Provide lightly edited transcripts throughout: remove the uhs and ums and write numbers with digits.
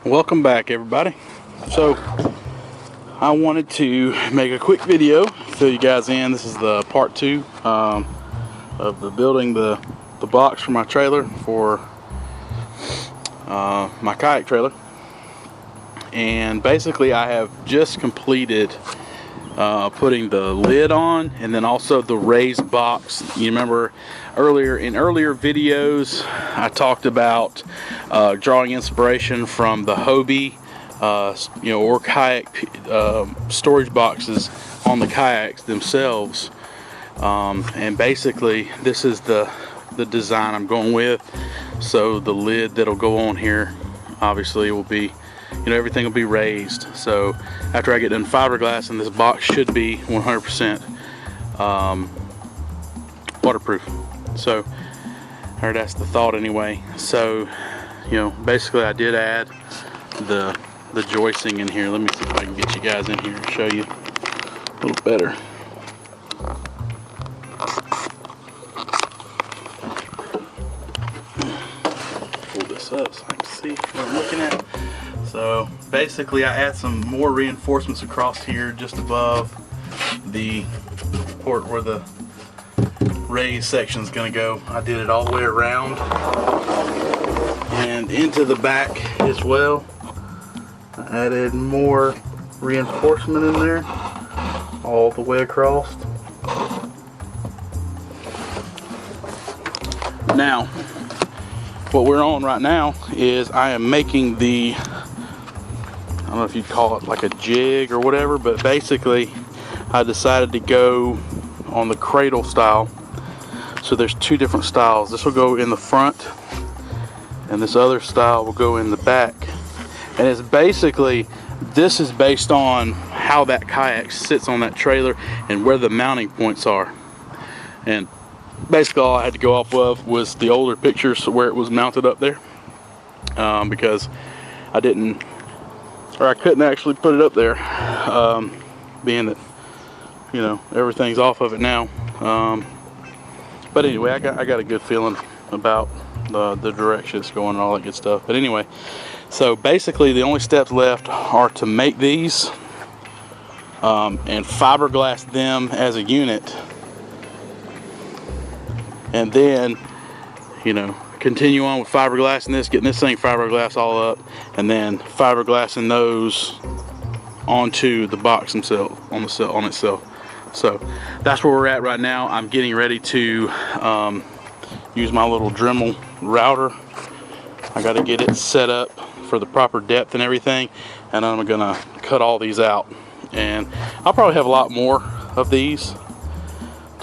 Welcome back, everybody. So I wanted to make a quick video, fill you guys in. This is the part 2 of the building the box for my trailer, for my kayak trailer. And basically I have just completed putting the lid on, and then also the raised box. You remember in earlier videos I talked about drawing inspiration from the Hobie or kayak storage boxes on the kayaks themselves, and basically this is the design I'm going with. So the lid that'll go on here obviously will be, everything will be raised. So after I get done fiberglass, and this box should be 100% waterproof. So, or that's the thought anyway. So, basically I did add the joisting in here. Let me see if I can get you guys in here and show you a little better. Pull this up so I can see what I'm looking at. So basically I add some more reinforcements across here just above the port where the raised section is going to go. I did it all the way around and into the back as well. I added more reinforcement in there all the way across. Now what we're on right now is I am making the, I don't know if you'd call it like a jig or whatever, but basically I decided to go on the cradle style. So there's two different styles. This will go in the front and this other style will go in the back. And it's basically, this is based on how that kayak sits on that trailer and where the mounting points are. And basically all I had to go off of was the older pictures where it was mounted up there, because I couldn't actually put it up there, being that everything's off of it now. But anyway, I got a good feeling about the direction it's going and all that good stuff. But anyway, so basically the only steps left are to make these and fiberglass them as a unit, and then continue on with fiberglassing this, getting this thing fiberglass all up, and then fiberglassing those onto the box themselves, on itself. So that's where we're at right now. I'm getting ready to use my little Dremel router. I got to get it set up for the proper depth and everything, and I'm gonna cut all these out. And I'll probably have a lot more of these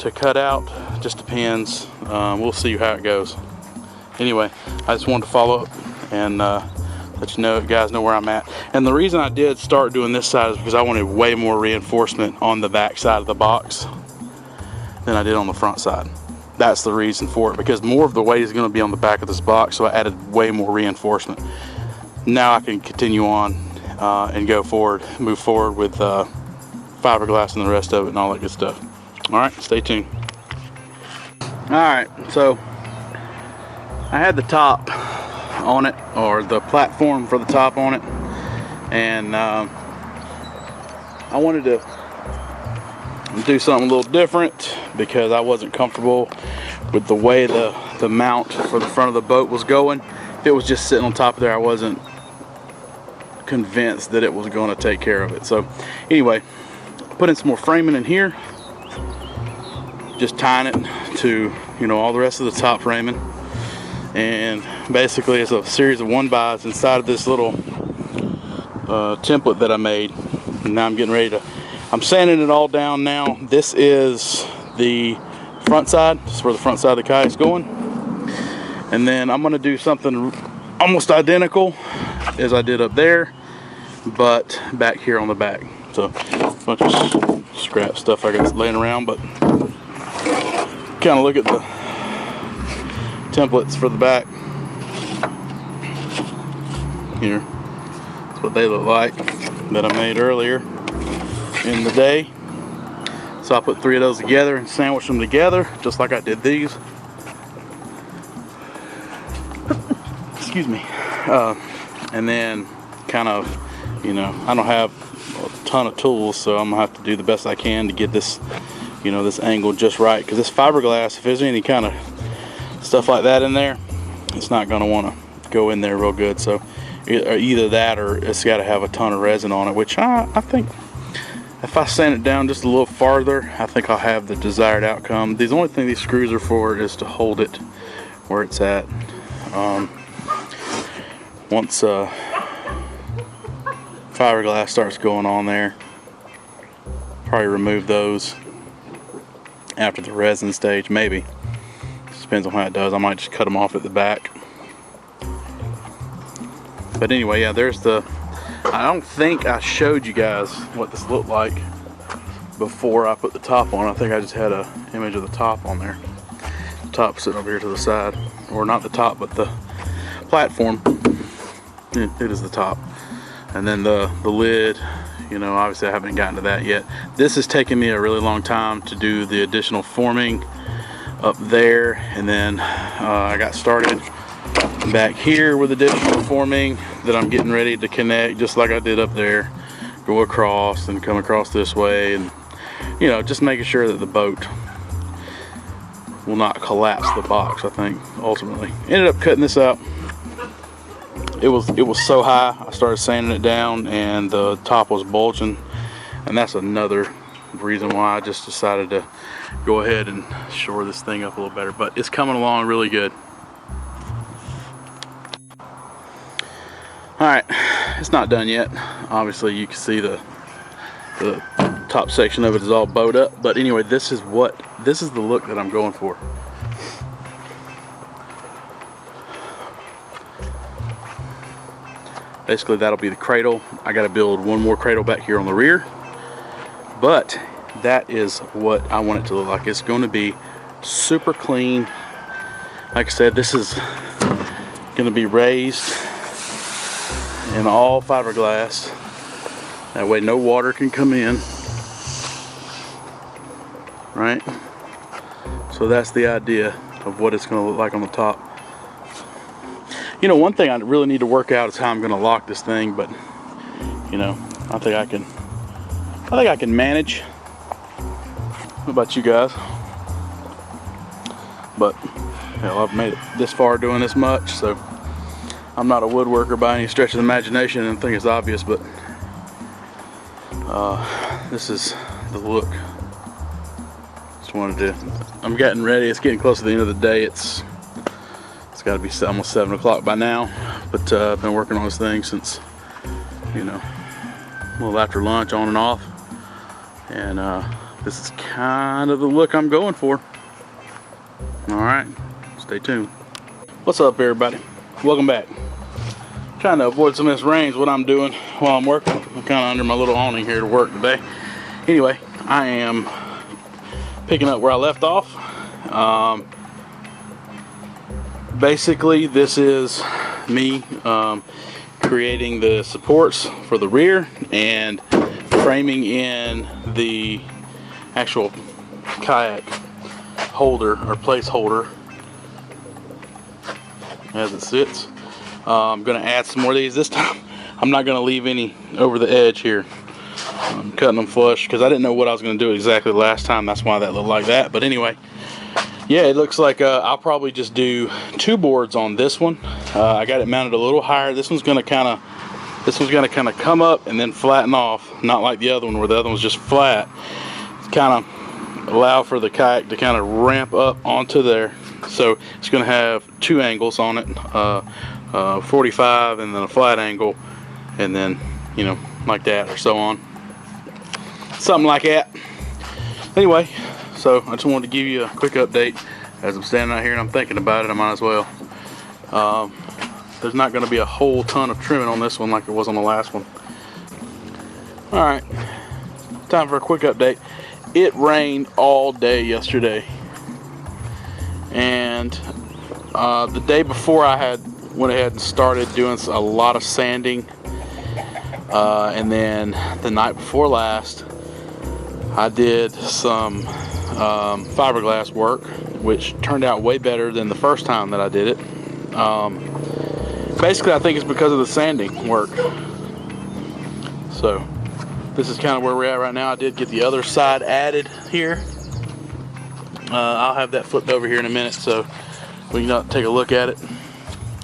to cut out. Just depends. We'll see how it goes. Anyway, I just wanted to follow up and let you guys know where I'm at. And the reason I did start doing this side is because I wanted way more reinforcement on the back side of the box than I did on the front side. That's the reason for it, because more of the weight is going to be on the back of this box, so I added way more reinforcement. Now I can continue on and move forward with fiberglass and the rest of it and all that good stuff. Alright, stay tuned. Alright, so I had the top on it, or the platform for the top on it, and I wanted to do something a little different because I wasn't comfortable with the way the mount for the front of the boat was going. If it was just sitting on top of there, I wasn't convinced that it was going to take care of it. So anyway, put in some more framing in here, just tying it to all the rest of the top framing. And basically it's a series of 1-bys inside of this little template that I made. And now I'm getting ready to, I'm sanding it all down now. This is the front side. This is where the front side of the kayak's going. And then I'm going to do something almost identical as I did up there, but back here on the back. So a bunch of scrap stuff I got laying around, but kind of look at the templates for the back here. That's what they look like that I made earlier in the day. So I put 3 of those together and sandwiched them together just like I did these. Excuse me. And then kind of, you know, I don't have a ton of tools, so I'm gonna have to do the best I can to get this, you know, this angle just right, because this fiberglass, if there's any kind of stuff like that in there, it's not gonna want to go in there real good. So either that, or it's got to have a ton of resin on it, which I think if I sand it down just a little farther, I think I'll have the desired outcome. The only thing these screws are for is to hold it where it's at. Once fiberglass starts going on there, probably remove those after the resin stage, maybe. Just depends on how it does. I might just cut them off at the back. But anyway, yeah, there's the, I don't think I showed you guys what this looked like before I put the top on. I think I just had an image of the top on there. The top sitting over here to the side. Or not the top, but the platform. It is the top. And then the lid, you know, obviously I haven't gotten to that yet. This has taken me a really long time to do the additional forming up there. And then I got started back here with additional forming that I'm getting ready to connect, just like I did up there. Go across and come across this way, and you know, just making sure that the boat will not collapse the box. I think ultimately ended up cutting this out. It was so high, I started sanding it down and the top was bulging, and that's another reason why I just decided to go ahead and shore this thing up a little better. But it's coming along really good. Alright, it's not done yet. Obviously you can see the top section of it is all bowed up, but anyway, this is the look that I'm going for. Basically that'll be the cradle. I got to build one more cradle back here on the rear, but that is what I want it to look like. It's going to be super clean. Like I said, this is going to be raised in all fiberglass. That way no water can come in, right? So that's the idea of what it's going to look like on the top. You know, one thing I really need to work out is how I'm going to lock this thing, but you know, I think I can manage. What about you guys? But hell, I've made it this far doing this much, so I'm not a woodworker by any stretch of the imagination, and I think it's obvious, but this is the look. Just wanted to, I'm getting ready. It's getting close to the end of the day. It's got to be almost 7 o'clock by now, but I've been working on this thing since, you know, a little after lunch, on and off, and this is kind of the look I'm going for. All right, stay tuned. What's up, everybody? Welcome back. Trying to avoid some of this rain is what I'm doing while I'm working. I'm kind of under my little awning here to work today. Anyway, I am picking up where I left off. Basically, this is me creating the supports for the rear and framing in the actual kayak holder or placeholder as it sits. I'm going to add some more of these. This time I'm not going to leave any over the edge here. I'm cutting them flush because I didn't know what I was going to do exactly last time. That's why that looked like that. But anyway, yeah, it looks like I'll probably just do 2 boards on this one. I got it mounted a little higher. This one's going to kind of come up and then flatten off, not like the other one where the other one's just flat. It's kind of allow for the kayak to kind of ramp up onto there. So it's going to have 2 angles on it, 45 and then a flat angle, and then, you know, like that or so on. Something like that. Anyway, so I just wanted to give you a quick update as I'm standing out here and I'm thinking about it. I might as well. There's not going to be a whole ton of trimming on this one like it was on the last one. Alright, time for a quick update. It rained all day yesterday, and the day before I had went ahead and started doing a lot of sanding, and then the night before last I did some fiberglass work, which turned out way better than the first time that I did it. Basically, I think it's because of the sanding work. So this is kind of where we're at right now. I did get the other side added here. I'll have that flipped over here in a minute so we can take a look at it.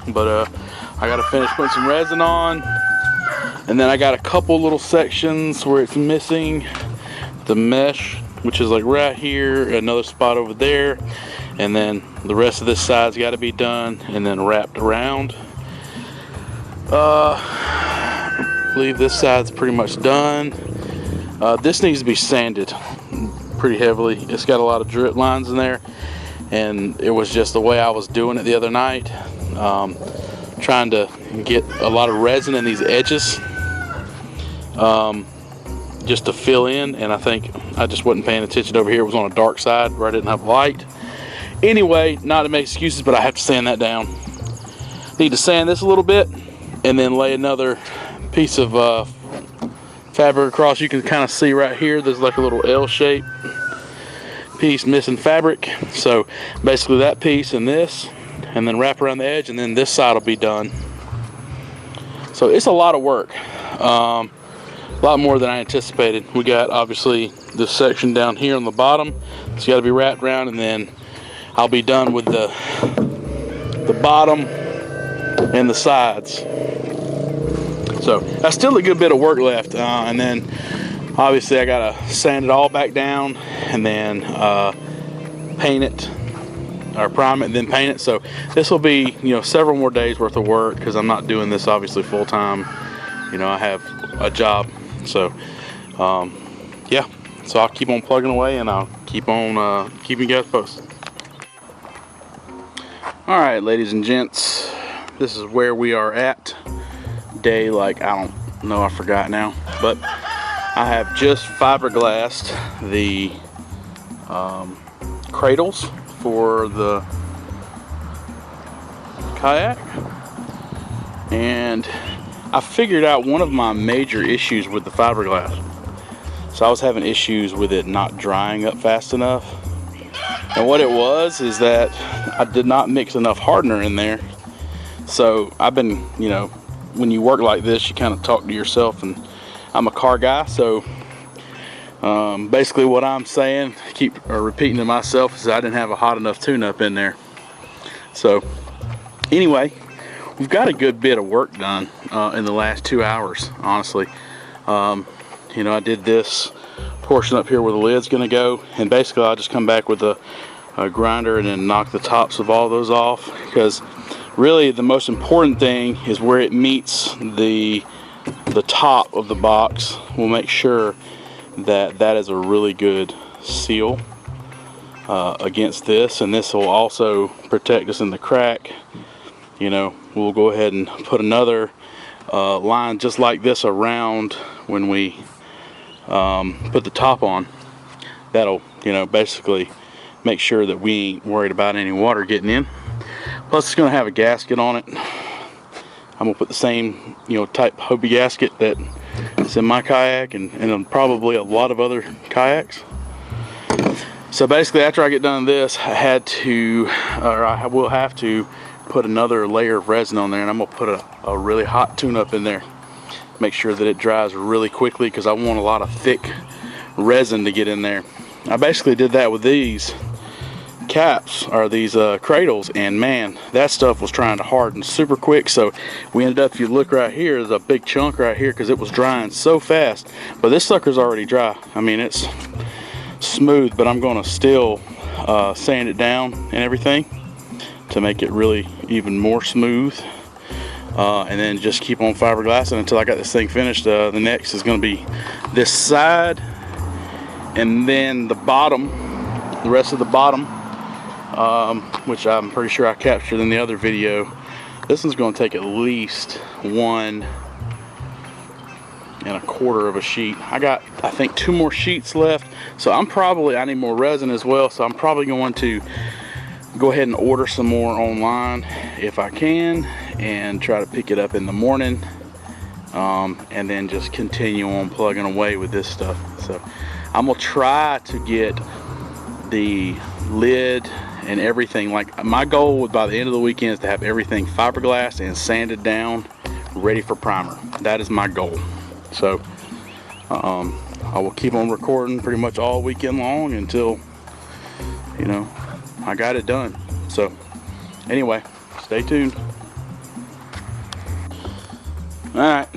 But I gotta finish putting some resin on, and then I got a couple little sections where it's missing the mesh, which is like right here, another spot over there, and then the rest of this side's got to be done and then wrapped around. I believe this side's pretty much done. This needs to be sanded pretty heavily. It's got a lot of drip lines in there, and it was just the way I was doing it the other night, trying to get a lot of resin in these edges, just to fill in, and I think I just wasn't paying attention over here. It was on a dark side where I didn't have light. Anyway, not to make excuses, but I have to sand that down. Need to sand this a little bit and then lay another piece of fabric across. You can kind of see right here there's like a little L-shaped piece missing fabric. So basically that piece and this, and then wrap around the edge, and then this side will be done. So it's a lot of work. A lot more than I anticipated. We got obviously this section down here on the bottom. It's got to be wrapped around, and then I'll be done with the bottom and the sides. So that's still a good bit of work left, and then obviously I gotta sand it all back down and then paint it, or prime it and then paint it. So this will be, you know, several more days worth of work, because I'm not doing this obviously full time. You know, I have a job. So yeah, so I'll keep on plugging away, and I'll keep on keeping you guys posted. All right, ladies and gents, this is where we are at. Day, like, I don't know, I forgot now, but I have just fiberglassed the cradles for the kayak, and I figured out one of my major issues with the fiberglass. So I was having issues with it not drying up fast enough, and what it was is that I did not mix enough hardener in there. So I've been, you know, when you work like this, you kind of talk to yourself, and I'm a car guy, so basically what I'm saying, keep repeating to myself, is I didn't have a hot enough tune-up in there. So anyway, we've got a good bit of work done in the last 2 hours, honestly. You know, I did this portion up here where the lid's gonna go, and basically I'll just come back with a grinder and then knock the tops of all those off, because really the most important thing is where it meets the top of the box. We'll make sure that that is a really good seal against this, and this will also protect us in the crack. You know, we'll go ahead and put another line just like this around when we put the top on. That'll, you know, basically make sure that we ain't worried about any water getting in. Plus it's going to have a gasket on it. I'm going to put the same, you know, type Hobie gasket that's in my kayak, and probably a lot of other kayaks. So basically after I get done with this, I will have to put another layer of resin on there, and I'm going to put a really hot tune-up in there. Make sure that it dries really quickly, because I want a lot of thick resin to get in there. I basically did that with these caps, or these cradles, and man, that stuff was trying to harden super quick. So we ended up, if you look right here, there's a big chunk right here because it was drying so fast. But this sucker's already dry. I mean, it's smooth, but I'm going to still sand it down and everything to make it really even more smooth, and then just keep on fiberglassing until I got this thing finished. The next is going to be this side, and then the bottom, the rest of the bottom, which I'm pretty sure I captured in the other video. This one's going to take at least 1 1/4 of a sheet. I got, I think, 2 more sheets left, so I need more resin as well, so I'm probably going to go ahead and order some more online if I can, and try to pick it up in the morning, and then just continue on plugging away with this stuff. So I'm gonna try to get the lid and everything, like my goal by the end of the weekend is to have everything fiberglass and sanded down, ready for primer. That is my goal. So I will keep on recording pretty much all weekend long until, you know, I got it done. So anyway, stay tuned. All right,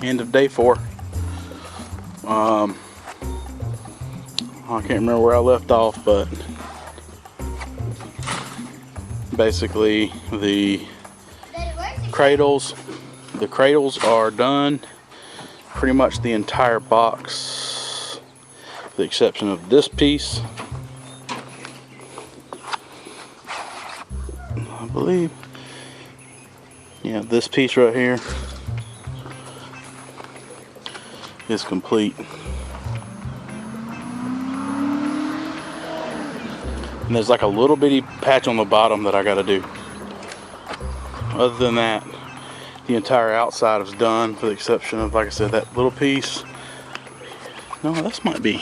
end of day 4. I can't remember where I left off, but basically the cradles are done. Pretty much the entire box, with the exception of this piece. I believe, yeah, this piece right here is complete. And there's like a little bitty patch on the bottom that I gotta do. Other than that, the entire outside is done, for the exception of, like I said, that little piece. No, this might be.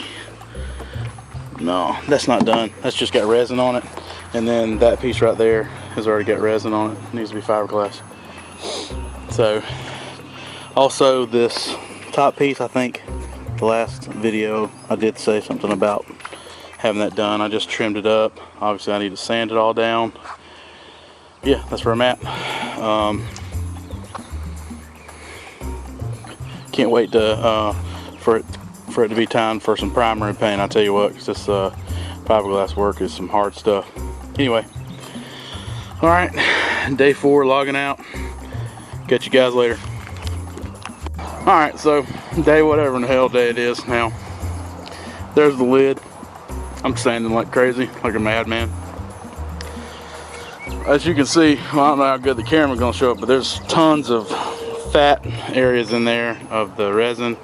No, that's not done. That's just got resin on it. And then that piece right there has already got resin on it. It needs to be fiberglass. So, also this top piece, I think the last video I did say something about having that done. I just trimmed it up. Obviously I need to sand it all down. Yeah, that's where I'm at. Can't wait to for it to be time for some primer and paint. I tell you what, 'cause this fiberglass work is some hard stuff. Anyway, all right, day 4, logging out. Catch you guys later. All right, so day whatever in the hell day it is now. There's the lid. I'm sanding like crazy, like a madman. As you can see, well, I don't know how good the camera's gonna show it, but there's tons of fat areas in there of the resin,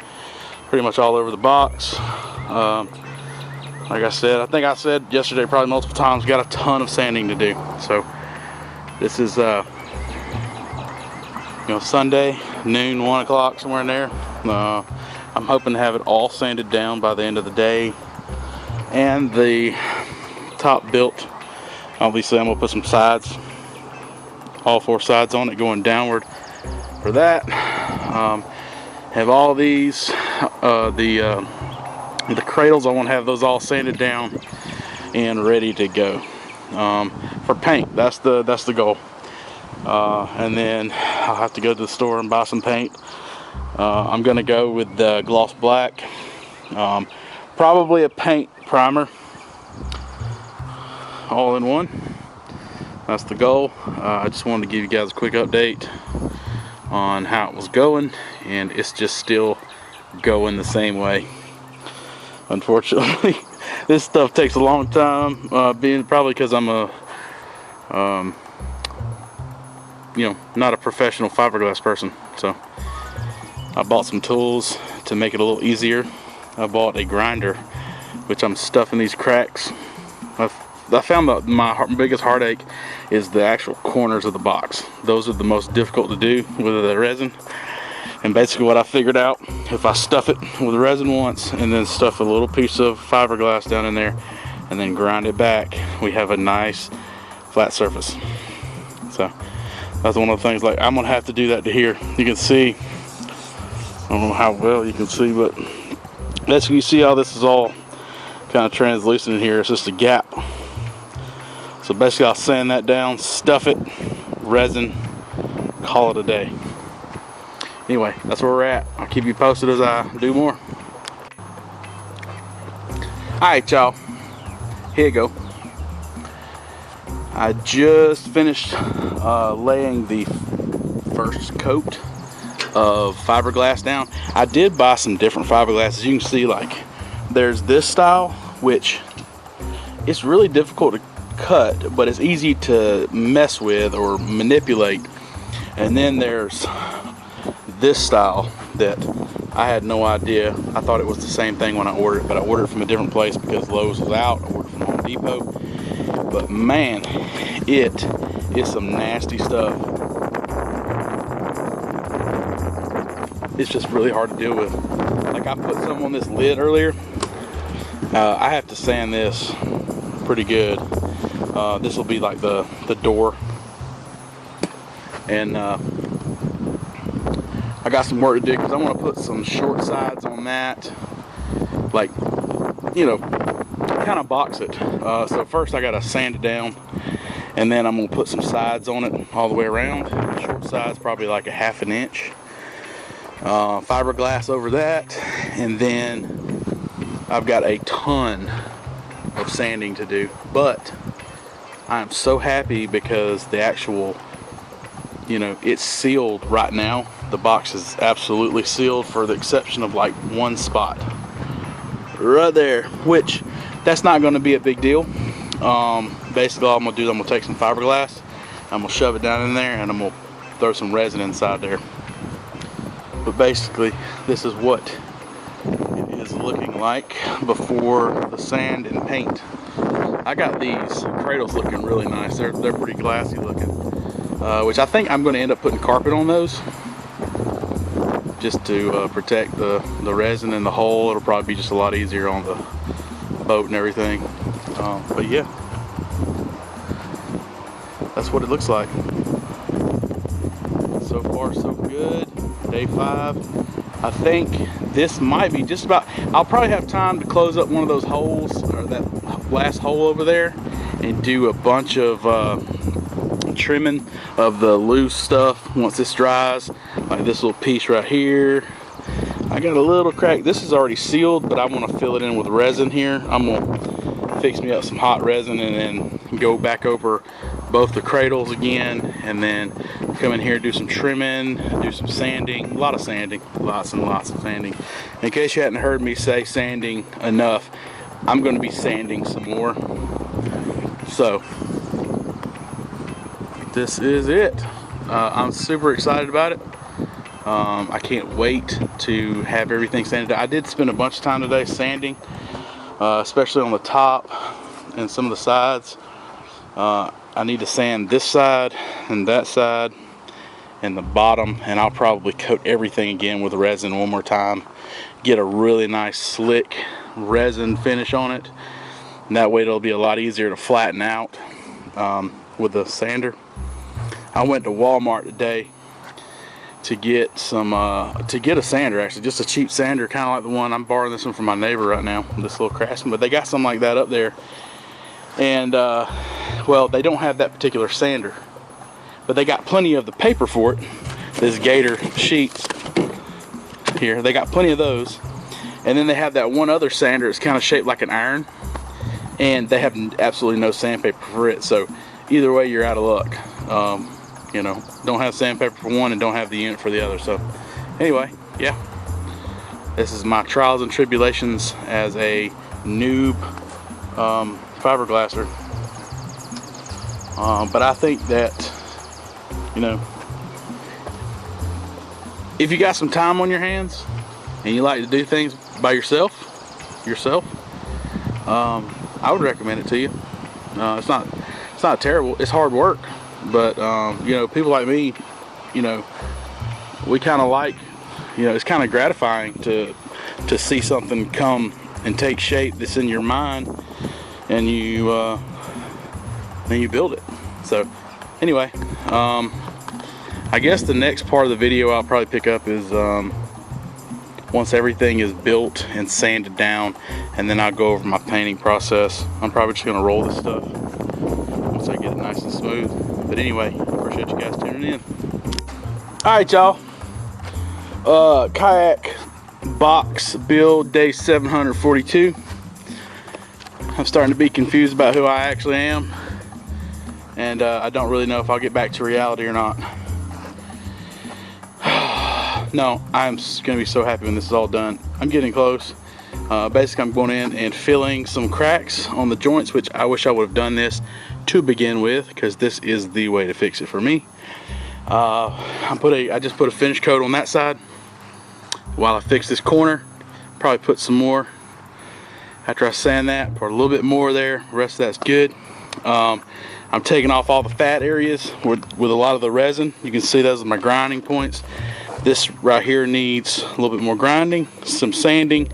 pretty much all over the box. Like I said, I think I said yesterday probably multiple times, got a ton of sanding to do. So this is you know, Sunday noon, 1 o'clock, somewhere in there. I'm hoping to have it all sanded down by the end of the day, and the top built. Obviously I'm gonna put some sides, all 4 sides on it going downward. For that, have all these, the cradles, I want to have those all sanded down and ready to go. For paint, that's the goal. And then I'll have to go to the store and buy some paint. I'm gonna go with the gloss black, probably a paint primer, all in one. That's the goal. I just wanted to give you guys a quick update on how it was going, and it's just still going the same way. Unfortunately, this stuff takes a long time, being probably because I'm a you know, not a professional fiberglass person. So I bought some tools to make it a little easier. I bought a grinder, which I'm stuffing these cracks. I found that my biggest heartache is the actual corners of the box. Those are the most difficult to do with the resin. And basically what I figured out, if I stuff it with resin once and then stuff a little piece of fiberglass down in there and then grind it back, we have a nice flat surface. So that's one of the things, like, I'm gonna have to do that to here. You can see, I don't know how well you can see, but that's, you see how this is all kind of translucent in here. It's just a gap. So basically I'll sand that down, stuff it, resin, call it a day. Anyway, that's where we're at. I'll keep you posted as I do more. Alright y'all, here you go. I just finished laying the first coat of fiberglass down. I did buy some different fiberglass. As you can see, like, there's this style, which it's really difficult to cut, but it's easy to mess with or manipulate. And then there's this style that I had no idea. I thought it was the same thing when I ordered it, but I ordered it from a different place because Lowe's was out. I ordered from Home Depot. But man, it is some nasty stuff. It's just really hard to deal with. Like, I put some on this lid earlier. I have to sand this pretty good. This will be like the door. And I I got some work to do because I want to put some short sides on that, like, you know, kind of box it. So first I got to sand it down, and then I'm going to put some sides on it all the way around. Short sides, probably like a 1/2 inch. Fiberglass over that, and then I've got a ton of sanding to do. But I'm so happy because the actual, you know, it's sealed right now. The box is absolutely sealed for the exception of like one spot right there, which that's not going to be a big deal. Basically all I'm going to do is I'm going to take some fiberglass, I'm going to shove it down in there, and I'm going to throw some resin inside there. But basically this is what it is looking like before the sand and paint. I got these cradles looking really nice. They're pretty classy looking, which I think I'm going to end up putting carpet on those, just to protect the resin and the hole. It'll probably be just a lot easier on the boat and everything. But yeah, that's what it looks like. So far so good. Day 5. I think this might be just about, I'll probably have time to close up one of those holes, or that last hole over there, and do a bunch of trimming of the loose stuff once this dries. Like this little piece right here, I got a little crack. This is already sealed, but I want to fill it in with resin here. I'm gonna fix me up some hot resin and then go back over both the cradles again, and then come in here, do some trimming, do some sanding, a lot of sanding, lots and lots of sanding. In case you hadn't heard me say sanding enough, I'm going to be sanding some more. So this is it. I'm super excited about it. I can't wait to have everything sanded. I did spend a bunch of time today sanding, especially on the top and some of the sides. I need to sand this side and that side and the bottom, and I'll probably coat everything again with resin one more time, get a really nice slick resin finish on it, and that way it'll be a lot easier to flatten out with the sander. I went to Walmart today to get some a sander, actually, just a cheap sander, kind of like the one I'm borrowing this one from my neighbor right now, this little Craftsman, but they got something like that up there. And well, they don't have that particular sander, but they got plenty of the paper for it. This Gator sheets here, they got plenty of those. And then they have that one other sander. It's kind of shaped like an iron, and they have absolutely no sandpaper for it. So either way, you're out of luck. You know, don't have sandpaper for one and don't have the unit for the other. So anyway, yeah, this is my trials and tribulations as a noob fiberglasser. But I think that, you know, if you got some time on your hands and you like to do things by yourself, I would recommend it to you. It's not terrible. It's hard work, but you know, people like me, you know, we kind of like, you know, it's kind of gratifying to see something come and take shape that's in your mind, and you build it. So anyway, I guess the next part of the video I'll probably pick up is once everything is built and sanded down, and then I'll go over my painting process. I'm probably just gonna roll this stuff once I get it nice and smooth. But anyway, I appreciate you guys tuning in. All right, y'all. Kayak box build day 742. I'm starting to be confused about who I actually am, and I don't really know if I'll get back to reality or not. No, I'm gonna be so happy when this is all done. I'm getting close. Basically, I'm going in and filling some cracks on the joints, which I wish I would have done this to begin with, because this is the way to fix it for me. I just put a finish coat on that side while I fix this corner. Probably put some more after I sand that. Put a little bit more there. The rest of that's good. I'm taking off all the fat areas with a lot of the resin. You can see those are my grinding points. This right here needs a little bit more grinding, some sanding,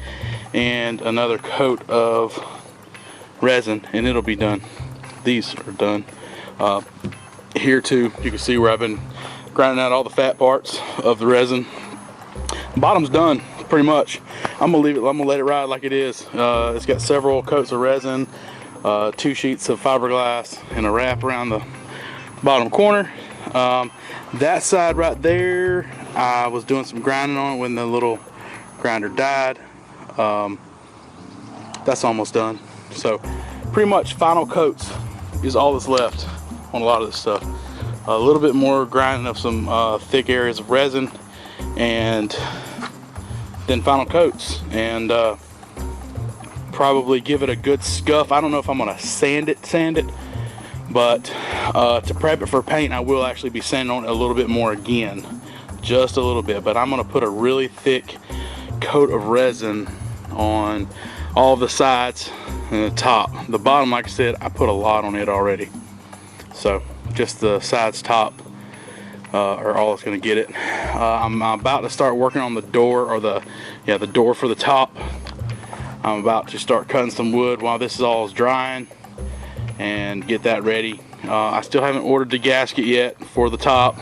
and another coat of resin, and it'll be done. These are done. Here too, you can see where I've been grinding out all the fat parts of the resin. Bottom's done pretty much. I'm gonna leave it. I'm gonna let it ride like it is. It's got several coats of resin, 2 sheets of fiberglass, and a wrap around the bottom corner. That side right there, I was doing some grinding on it when the little grinder died. That's almost done. So pretty much final coats is all that's left on a lot of this stuff. A little bit more grinding of some thick areas of resin, and then final coats, and probably give it a good scuff. I don't know if I'm gonna sand it, but to prep it for paint, I will actually be sanding on it a little bit more again, just a little bit. But I'm gonna put a really thick coat of resin on all the sides and the top. The bottom, like I said, I put a lot on it already, so just the sides, top are all that's going to get it. I'm about to start working on the door, or the door for the top. I'm about to start cutting some wood while this is all drying and get that ready. I still haven't ordered the gasket yet for the top.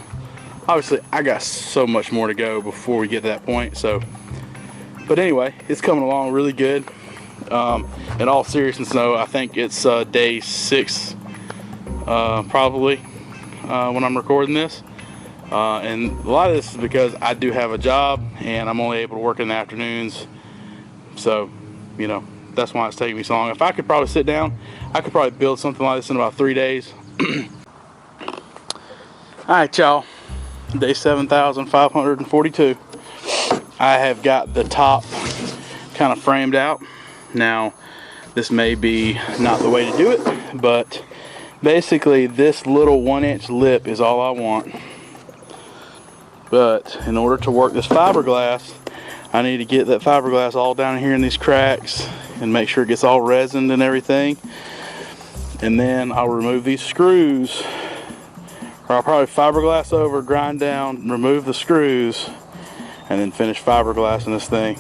Obviously, I got so much more to go before we get to that point. So, but anyway, it's coming along really good. In all seriousness, though, I think it's day 6, probably, when I'm recording this. And a lot of this is because I do have a job and I'm only able to work in the afternoons. So, you know, that's why it's taking me so long. If I could probably sit down, I could probably build something like this in about 3 days. Alright, y'all. Day 7,542. I have got the top kind of framed out. Now, this may be not the way to do it, but basically this little 1-inch lip is all I want. But in order to work this fiberglass, I need to get that fiberglass all down here in these cracks and make sure it gets all resined and everything. And then I'll remove these screws, or I'll probably fiberglass over, grind down, remove the screws, and then finish fiberglassing this thing.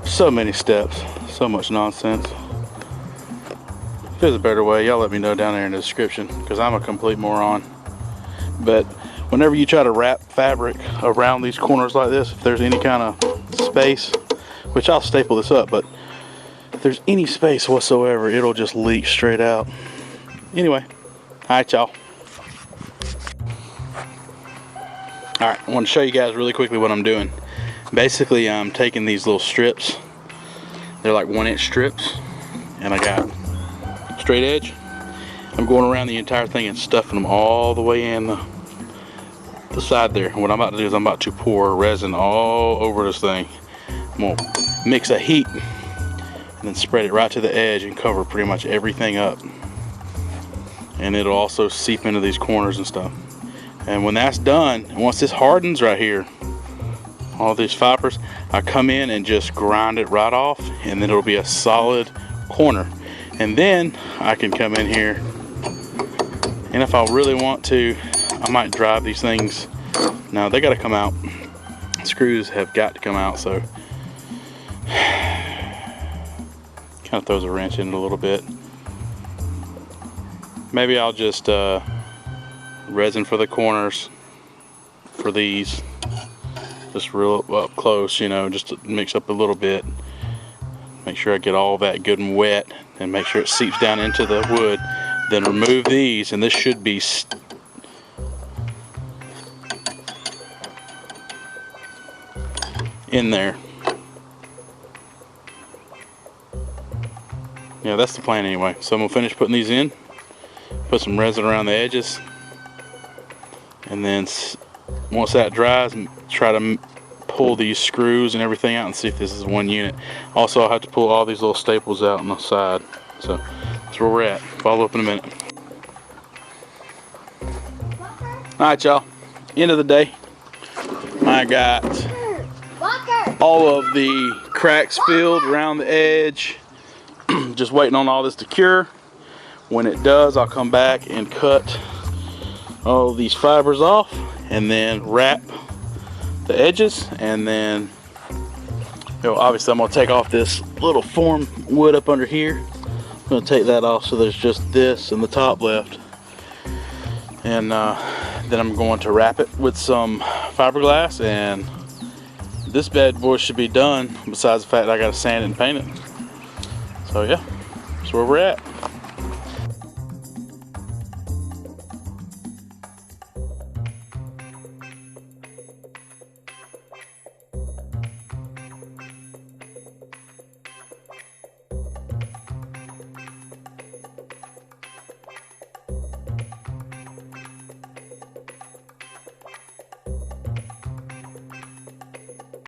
So many steps, so much nonsense. If there's a better way, y'all let me know down there in the description, because I'm a complete moron. But whenever you try to wrap fabric around these corners like this, if there's any kind of space, which I'll staple this up, but if there's any space whatsoever, it'll just leak straight out. Anyway, alright, y'all. Alright, I want to show you guys really quickly what I'm doing. Basically, I'm taking these little strips. They're like 1-inch strips, and I got straight edge. I'm going around the entire thing and stuffing them all the way in the side there. What I'm about to do is I'm about to pour resin all over this thing. I'm going to mix a heat and then spread it right to the edge and cover pretty much everything up. And it'll also seep into these corners and stuff. And when that's done, once this hardens right here, all these fibers, I come in and just grind it right off, and then it'll be a solid corner. And then I can come in here, and if I really want to, I might drive these things. Now they got to come out. Screws have got to come out, so kind of throws a wrench in it a little bit. Maybe I'll just resin for the corners for these, just real up close, you know, just to mix up a little bit, make sure I get all that good and wet, and make sure it seeps down into the wood. Then remove these, and this should be in there. Yeah, that's the plan anyway. So I'm gonna finish putting these in, put some resin around the edges, and then once that dries, try to pull these screws and everything out and see if this is one unit. Also, I'll have to pull all these little staples out on the side. So that's where we're at. Follow up in a minute. Alright, y'all, end of the day. I got all of the cracks filled around the edge. Just waiting on all this to cure. When it does, I'll come back and cut all these fibers off and then wrap the edges. And then, you know, obviously I'm going to take off this little form wood up under here. I'm going to take that off so there's just this and the top left. And then I'm going to wrap it with some fiberglass, and this bad boy should be done, besides the fact that I gotta sand it and paint it. So yeah, that's where we're at.